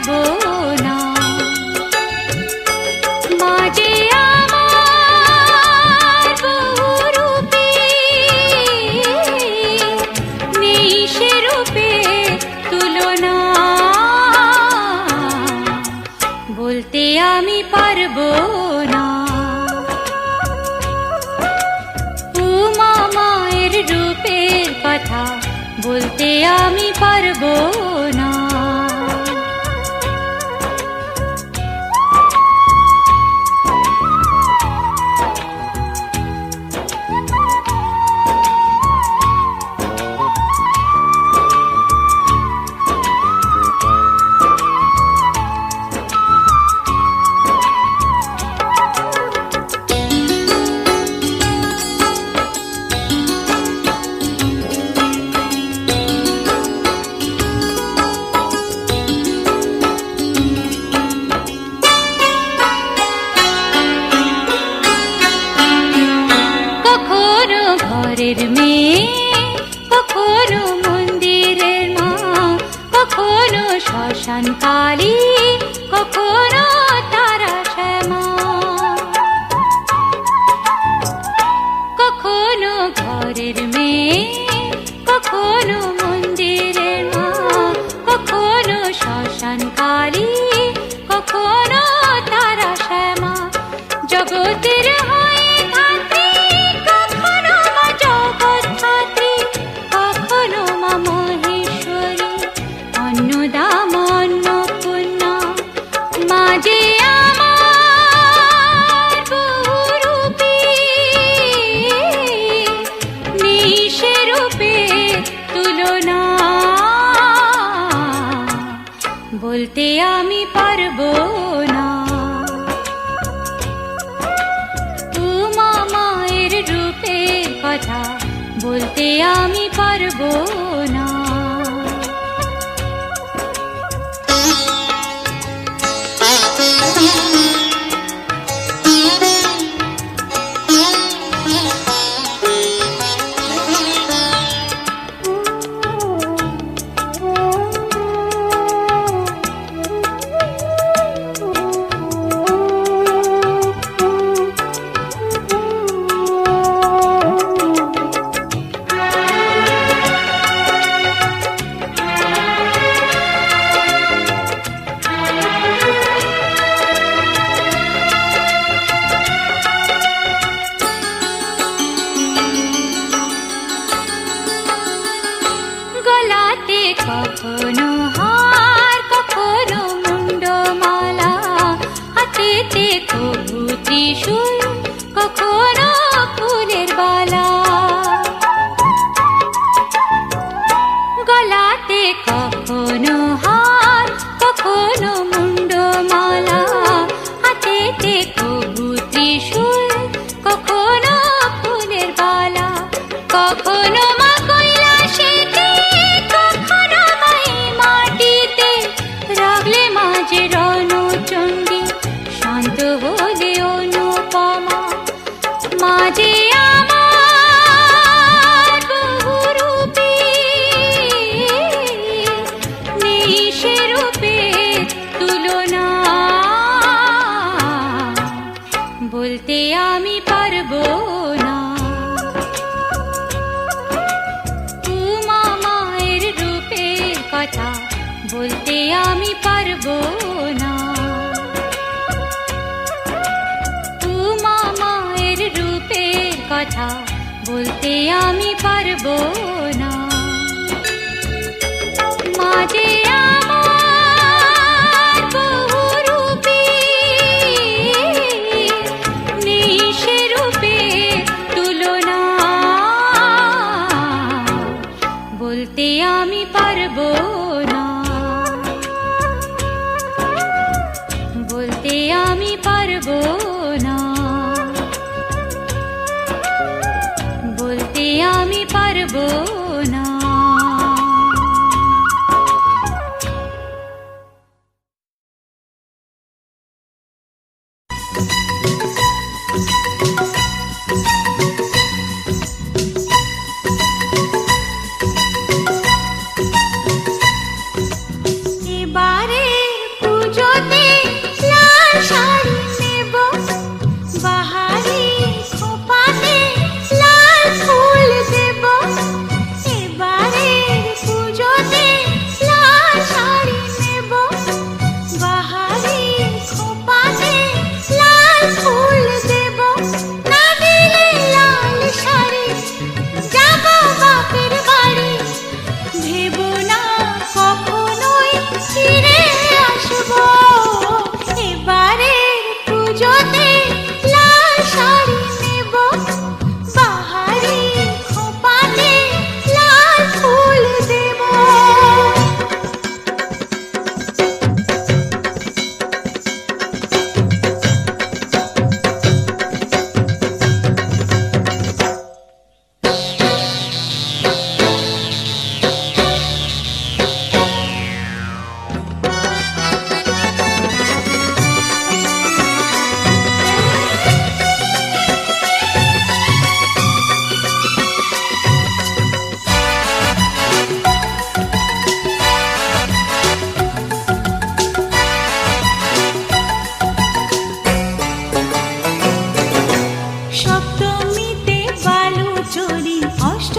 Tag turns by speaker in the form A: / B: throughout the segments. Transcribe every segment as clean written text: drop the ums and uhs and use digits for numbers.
A: পারবো না। মাঝে আমার বহুরূপী, নেই সে রূপে তুলনা, বলতে আমি পারবো না। উমা মায়ের রূপের কথা বলতে আমি পারবো না। ঘরের মেয়ে, কখনো মন্দিরের মা, কখনো শ্মশান কালী, কখনো তারা শ্যামা। কখনো ঘরের মেয়ে, কখনো মন্দিরের মা, কখনো শ্মশান কালী, কখনো তারা শ্যামা। জগতের বলতে আমি পারবো না। উমা মায়ের রূপের কথা বলতে আমি পারবো না। কখনো হার, কখনো মুন্ডমালা, হাতেতে কভু ত্রিশূল, কখনো ফুলের বালা। গলাতে কখনো হার, কখনো মুন্ডমালা, হাতেতে কভু ত্রিশূল, কখনো ফুলের বালা। কখনো মা কৈলাসেতে, কখনো মাই মাটিতে, রাগলে মাঝে রণচণ্ডী, শান্ত হলে অনুপমা। মাঝে আমার বহুরূপী, নেই সে রূপে তুলনা, বলতে আমি পারবো না। উমা মায়ের রূপের কথা বলতে আমি পারবো না। উমা মায়ের রূপের কথা বলতে আমি পারবো না। মাঝে আমার বহুরূপী, নেই সে রূপে তুলনা, বলতে আমি পারবো না। বলতে আমি পারবো না। বলতে আমি পারবো না।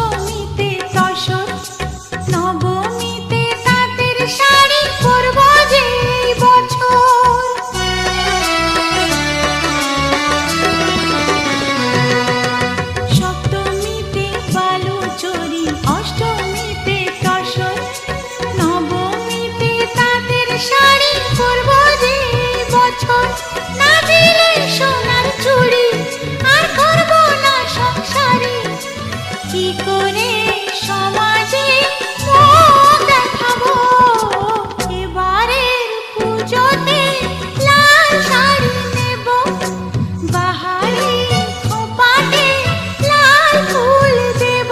B: অষ্টমীতে তসর, নবমীতে তাঁতের শাড়ি পরব যে এই বছর। সপ্তমীতে বালুচরি, অষ্টমীতে তসর, নবমীতে তাঁতের শাড়ি পরব যে এই বছর। না দিলে সোনার চুড়ি আর করব না সংসারে, কি করে সমাজে মুখ দেখাবো? এবারের পুজোতে লাল শাড়ি নেব, বাহারি খোপাতে লাল ফুল দেব।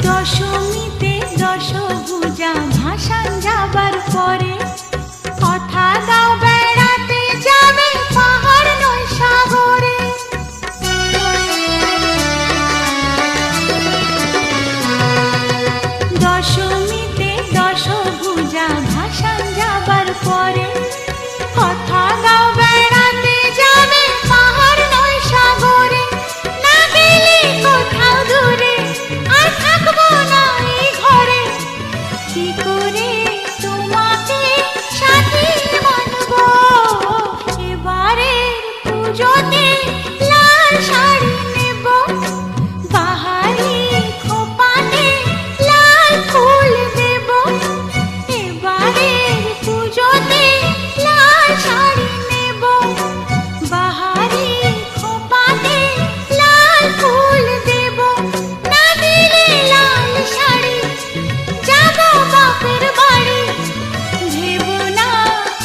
B: দশমীতে দশভুজা ভাসান যাবার পরে, কথা দাও বেড়াতে যাবে পাহাড় নয় সাগরে। দশমীতে দশভুজা ভাসান যাবার পরে, কথা দাও বেড়াতে যাবে পাহাড় নয় সাগরে। না গেলে কোথাও দূরে আর থাকবো না এই ঘরে, কি করে তোমাকে সাথী মানবো? এবারের পুজোতে লাল শাড়ি নেব, বাহারি খোপাতে লাল ফুল দেব। এবারের পুজোতে লাল শাড়ি নেব, বাহারি খোপাতে লাল ফুল দেব। না দিলে লাল শাড়ি যাব বাপের বাড়ি, ভেব না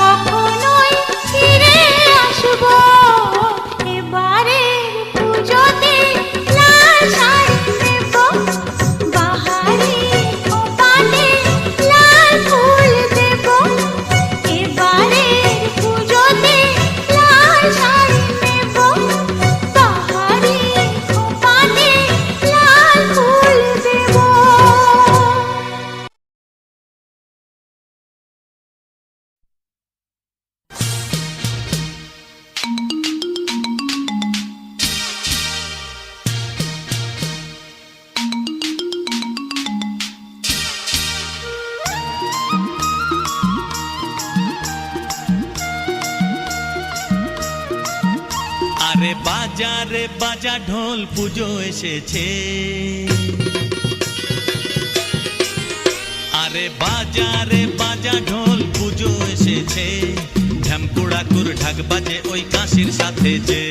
B: কখনোই ফিরে আসবো। এবারের পুজোতে লাল শাড়ি নেব, বাহারি খোপাতে লাল ফুল দেব। এবারের পুজোতে লাল শাড়ি নেব, বাহারি খোপাতে লাল ফুল দেব।
C: আরে বাজারে বাজা ঢোল, পুজো এসেছে। আরে বাজারে বাজা ঢোল, পুজো এসেছে। ঝামকুড়াকুর ঢাক বাজে ওই কাশির সাথে যে,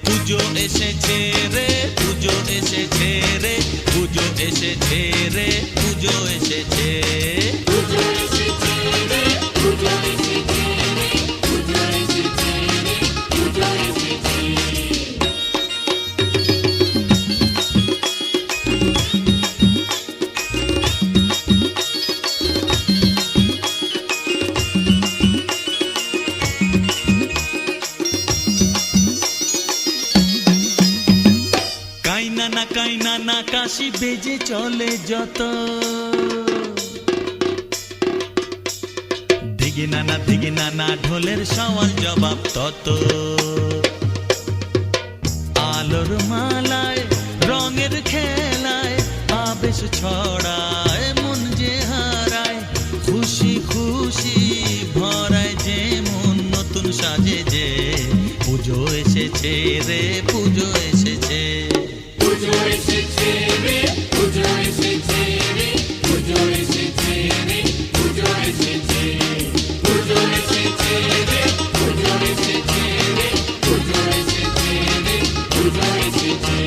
C: পুজো এসেছে রে, পুজো এসেছে রে, পুজো এসেছে রে, পুজো এসেছে। কাইনা না কাশি বেজে চলে যত, দিগি নানা ঢোলের সওয়াল জবাব তত। আলোর মালায় রঙের খেলায় আবেশ ছড়ায়, মন যে হারায় খুশি খুশি ভরায় যে মন। নতুন সাজে যে পুজো এসেছে রে, পুজো এসেছে। পুজো এসেছে রে, পুজো এসেছে রে, পুজো এসেছে রে, পুজো এসেছে। পুজো এসেছে রে, পুজো এসেছে রে, পুজো এসেছে রে, পুজো এসেছে।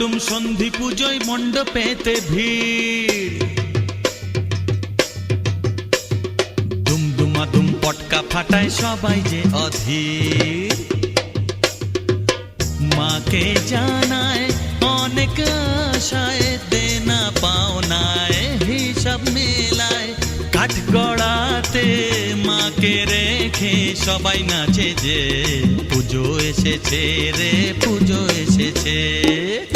C: ডুমডুম সন্ধি পুজোয় মণ্ডপেতে ভিড়, দুমদুমাদুম পটকা ফাটায় সবাই যে অধীর। মাকে জানায় অনেক আশায়, দেনা পাওনায় হিসাব মেলায়, কাঠগড়াতে মাকে রেখে সবাই নাচে যে, পুজো এসেছে রে পুজো এসেছে।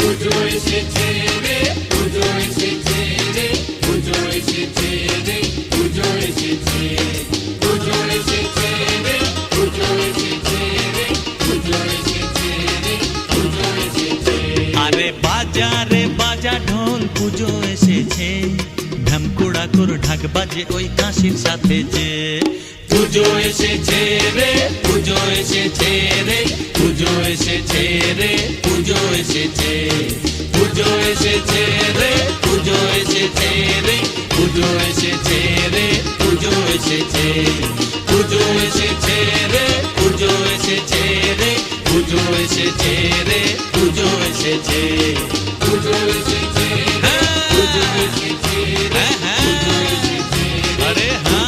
D: পুজো এসেছে রে পুজো এসেছে রে পুজো এসেছে রে পুজো এসেছে পুজো এসেছে রে পুজো এসেছে রে পুজো এসেছে রে পুজো এসেছে।
C: আরে বাজারে বাজা ঢোল পুজো এসেছে, ঢামকুড়াকুর ঢাক বাজে ওই কাশির সাথে যে,
D: পুজো এসেছে রে পুজো এসেছে রে পুজো এসেছে রে পুজো এসেছে পুজো এসেছে রে পুজো এসেছে রে পুজো এসেছে রে পুজো এসেছে পুজো এসেছে রে পুজো এসেছে রে পুজো এসেছে রে পুজো এসেছে পুজো এসেছে রে পুজো এসেছে রে পুজো এসেছে।
C: আরে হ্যাঁ।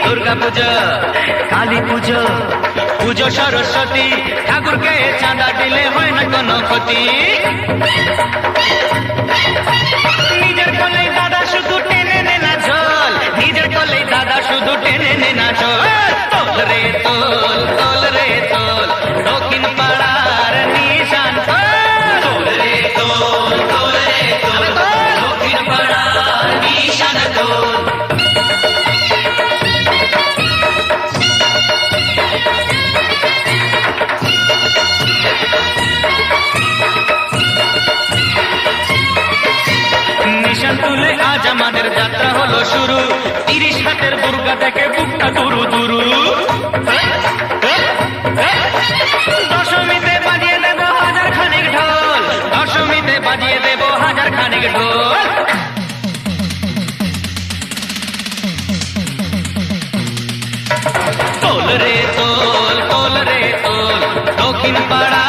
E: দুর্গা পুজো, কালী পুজো, পুজো সরস্বতী, ঠাকুরকে চাঁদা দিলে হয় না কোনো ক্ষতি। নিজের কোলে দাদা শুধু টেনে নে না ঝোল, নিজের কোলে দাদা শুধু টেনে নে না ঝোল। তোল রে তোল, তোল রে তোল, দক্ষিণ পাড়ার নিশান তোল রে তোল, তোল রে তোল, দক্ষিণ পাড়ার নিশান তোল। নিশান তুলে আজ আমাদের যাত্রা হলো শুরু, 30 হাতের দুর্গা থেকে বুকটা দুরু দুরু। দশমীতে বাজিয়ে দেব হাজার খানিক ঢোল, দশমীতে বাজিয়ে দেব হাজার খানিক ঢোল। তোল রে তোল, তোল রে তোল, দক্ষিণ পাড়া